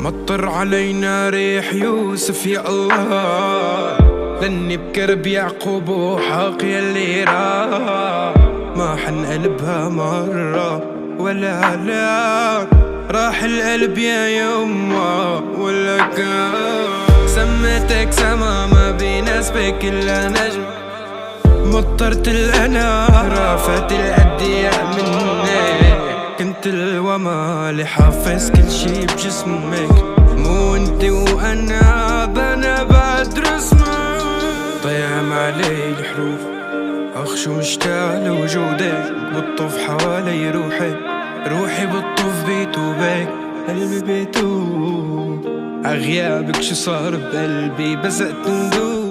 مطر علينا ريح يوسف يا الله، لاني بكرب يعقوب وحق يلي راح، ما حنقلبها مرة ولا لا، راح القلب يا يما ولا كان. سميتك سما ما بيناسبك إلا نجم، مطرت الأنهار فات الأدياء مني، كنت الوما اللي حافظ كل شي بجسمك، مو انت وانا بنا بعد رسمك. طيعم علي الحروف اخشو مشتاق لوجودك، بتطوف حوالي روحي بتطوف بيتوبك، قلبي بيتوب عغيابك شو صار بقلبي بزقت ندوب.